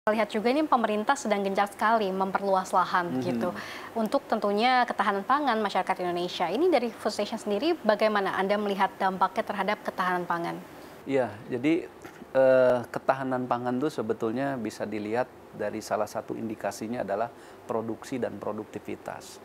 Lihat juga ini pemerintah sedang gencar sekali memperluas lahan gitu untuk tentunya ketahanan pangan masyarakat Indonesia. Ini dari Food Station sendiri bagaimana Anda melihat dampaknya terhadap ketahanan pangan? Iya, jadi ketahanan pangan itu sebetulnya bisa dilihat dari salah satu indikasinya adalah produksi dan produktivitas.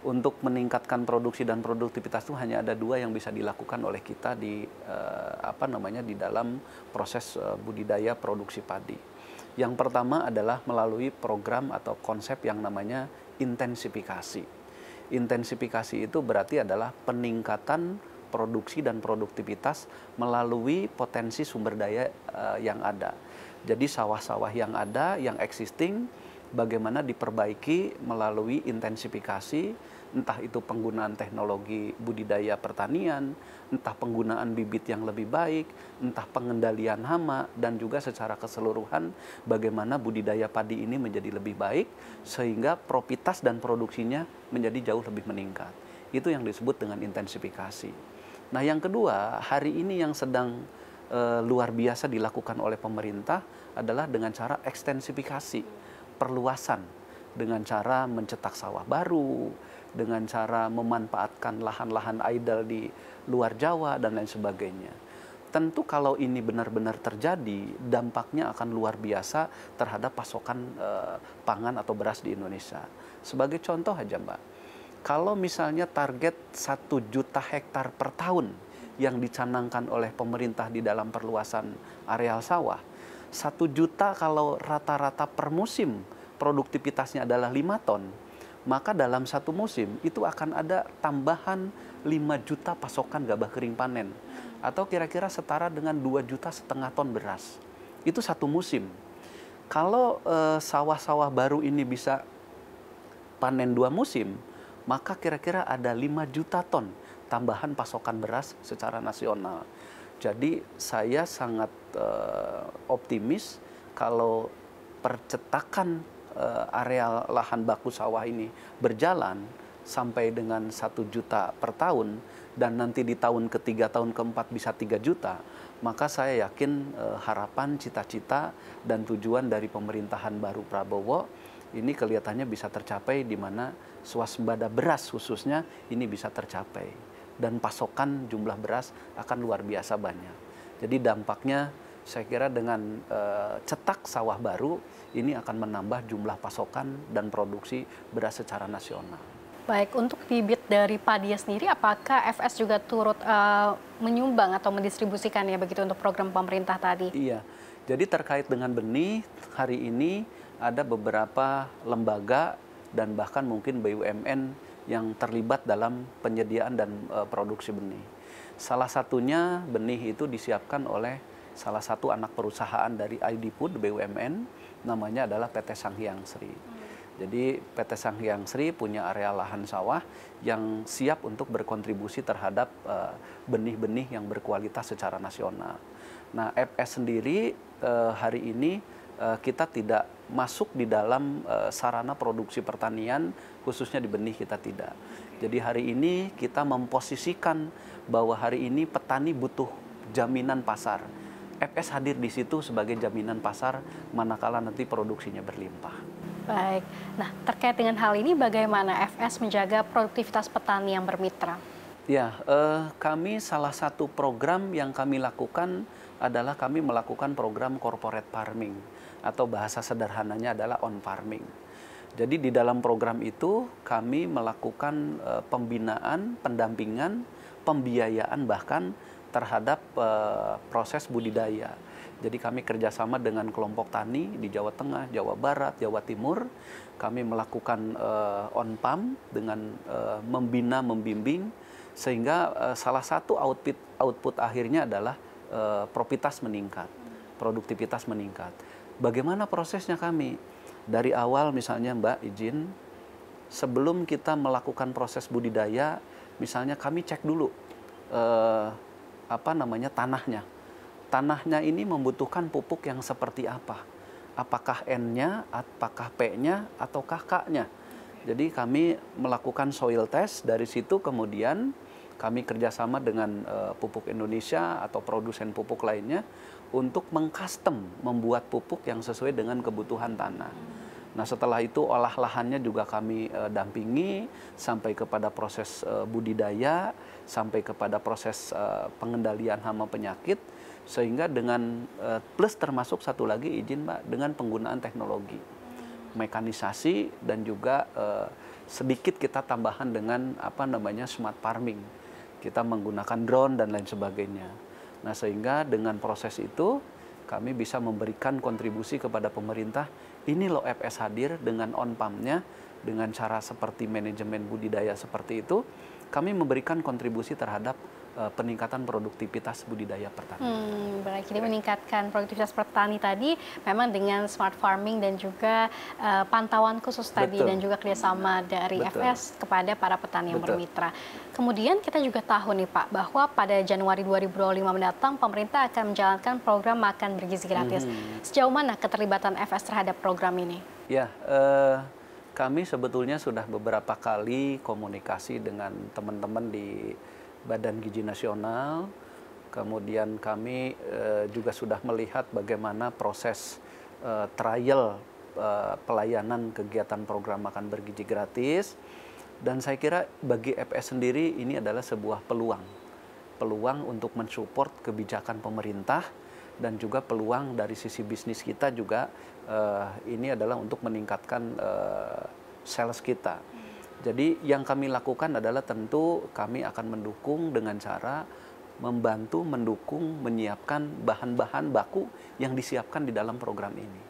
Untuk meningkatkan produksi dan produktivitas itu hanya ada dua yang bisa dilakukan oleh kita di di dalam proses budidaya produksi padi. Yang pertama adalah melalui program atau konsep yang namanya intensifikasi. Intensifikasi itu berarti adalah peningkatan produksi dan produktivitas melalui potensi sumber daya yang ada. Jadi sawah-sawah yang ada, yang existing, bagaimana diperbaiki melalui intensifikasi, entah itu penggunaan teknologi budidaya pertanian, entah penggunaan bibit yang lebih baik, entah pengendalian hama, dan juga secara keseluruhan bagaimana budidaya padi ini menjadi lebih baik, sehingga profitas dan produksinya menjadi jauh lebih meningkat. Itu yang disebut dengan intensifikasi. Nah, yang kedua, hari ini yang sedang luar biasa dilakukan oleh pemerintah adalah dengan cara ekstensifikasi, perluasan, dengan cara mencetak sawah baru, dengan cara memanfaatkan lahan-lahan idle di luar Jawa, dan lain sebagainya. Tentu kalau ini benar-benar terjadi, dampaknya akan luar biasa terhadap pasokan pangan atau beras di Indonesia. Sebagai contoh aja, Mbak, kalau misalnya target 1 juta hektar per tahun yang dicanangkan oleh pemerintah di dalam perluasan areal sawah, 1 juta kalau rata-rata per musim produktivitasnya adalah 5 ton, maka dalam satu musim itu akan ada tambahan 5 juta pasokan gabah kering panen, atau kira-kira setara dengan 2,5 juta ton beras. Itu satu musim. Kalau sawah-sawah baru ini bisa panen 2 musim, maka kira-kira ada 5 juta ton tambahan pasokan beras secara nasional. Jadi saya sangat optimis kalau percetakan areal lahan baku sawah ini berjalan sampai dengan 1 juta per tahun, dan nanti di tahun ketiga, tahun keempat bisa 3 juta, maka saya yakin harapan, cita-cita, dan tujuan dari pemerintahan baru Prabowo ini kelihatannya bisa tercapai, di mana swasembada beras khususnya ini bisa tercapai, dan pasokan jumlah beras akan luar biasa banyak. Jadi dampaknya saya kira dengan cetak sawah baru ini akan menambah jumlah pasokan dan produksi beras secara nasional. Baik, untuk bibit dari padi sendiri, apakah FS juga turut menyumbang atau mendistribusikan ya begitu untuk program pemerintah tadi? Iya, jadi terkait dengan benih, hari ini ada beberapa lembaga dan bahkan mungkin BUMN yang terlibat dalam penyediaan dan produksi benih. Salah satunya benih itu disiapkan oleh salah satu anak perusahaan dari ID Food BUMN, namanya adalah PT Sanghyang Sri. Jadi PT Sanghyang Sri punya area lahan sawah yang siap untuk berkontribusi terhadap benih-benih yang berkualitas secara nasional. Nah, FS sendiri hari ini kita tidak masuk di dalam sarana produksi pertanian, khususnya di benih kita tidak. Jadi hari ini kita memposisikan bahwa hari ini petani butuh jaminan pasar. FS hadir di situ sebagai jaminan pasar manakala nanti produksinya berlimpah. Baik, nah terkait dengan hal ini bagaimana FS menjaga produktivitas petani yang bermitra? Ya, kami salah satu program yang kami lakukan adalah kami melakukan program corporate farming, atau bahasa sederhananya adalah on farming. Jadi di dalam program itu kami melakukan pembinaan, pendampingan, pembiayaan bahkan terhadap proses budidaya. Jadi kami kerjasama dengan kelompok tani di Jawa Tengah, Jawa Barat, Jawa Timur. Kami melakukan on farm dengan membina, membimbing, sehingga salah satu output akhirnya adalah profitas meningkat, produktivitas meningkat. Bagaimana prosesnya kami? Dari awal misalnya Mbak izin, sebelum kita melakukan proses budidaya, misalnya kami cek dulu tanahnya. Tanahnya ini membutuhkan pupuk yang seperti apa? Apakah N-nya, apakah P-nya, ataukah K-nya? Jadi kami melakukan soil test, dari situ kemudian kami kerjasama dengan Pupuk Indonesia atau produsen pupuk lainnya untuk mengcustom membuat pupuk yang sesuai dengan kebutuhan tanah. Nah, setelah itu olah lahannya juga kami dampingi sampai kepada proses budidaya, sampai kepada proses pengendalian hama penyakit, sehingga dengan plus termasuk satu lagi izin Mbak, dengan penggunaan teknologi, mekanisasi, dan juga sedikit kita tambahan dengan smart farming. Kita menggunakan drone dan lain sebagainya. Nah, sehingga dengan proses itu kami bisa memberikan kontribusi kepada pemerintah. Ini loh FS hadir dengan on-pump-nya, dengan cara seperti manajemen budidaya seperti itu, kami memberikan kontribusi terhadap peningkatan produktivitas budidaya pertanian. Baik, jadi meningkatkan produktivitas petani tadi memang dengan smart farming dan juga pantauan khusus tadi, dan juga kerjasama dari FS kepada para petani yang bermitra. Kemudian kita juga tahu nih Pak, bahwa pada Januari 2025 mendatang pemerintah akan menjalankan program makan bergizi gratis. Sejauh mana keterlibatan FS terhadap program ini? Ya, kami sebetulnya sudah beberapa kali komunikasi dengan teman-teman di Badan Gizi Nasional, kemudian kami juga sudah melihat bagaimana proses trial pelayanan kegiatan program makan bergizi gratis, dan saya kira bagi FS sendiri ini adalah sebuah peluang untuk mensupport kebijakan pemerintah, dan juga peluang dari sisi bisnis kita juga ini adalah untuk meningkatkan sales kita. Jadi yang kami lakukan adalah tentu kami akan mendukung dengan cara mendukung, menyiapkan bahan-bahan baku yang disiapkan di dalam program ini.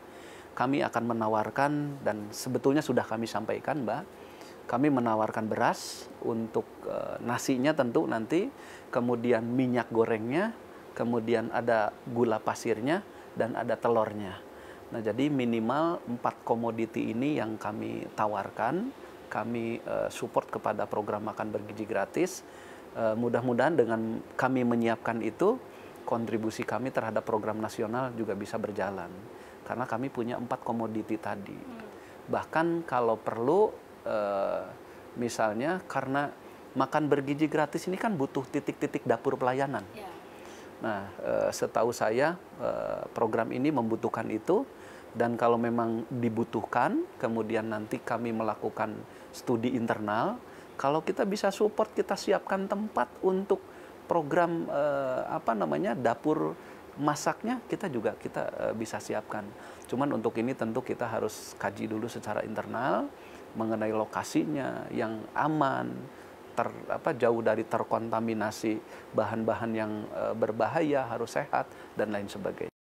Kami akan menawarkan, dan sebetulnya sudah kami sampaikan Mbak, kami menawarkan beras untuk nasinya tentu nanti, kemudian minyak gorengnya, kemudian ada gula pasirnya, dan ada telurnya. Nah, jadi minimal 4 komoditi ini yang kami tawarkan, kami support kepada program makan bergizi gratis. Mudah-mudahan dengan kami menyiapkan itu, kontribusi kami terhadap program nasional juga bisa berjalan. Karena kami punya 4 komoditi tadi. Bahkan kalau perlu, misalnya karena makan bergizi gratis ini kan butuh titik-titik dapur pelayanan. Nah, setahu saya program ini membutuhkan itu, dan kalau memang dibutuhkan, kemudian nanti kami melakukan studi internal, kalau kita bisa support, kita siapkan tempat untuk program dapur masaknya, kita bisa siapkan. Cuman untuk ini tentu kita harus kaji dulu secara internal mengenai lokasinya yang aman, jauh dari terkontaminasi bahan-bahan yang berbahaya, harus sehat dan lain sebagainya.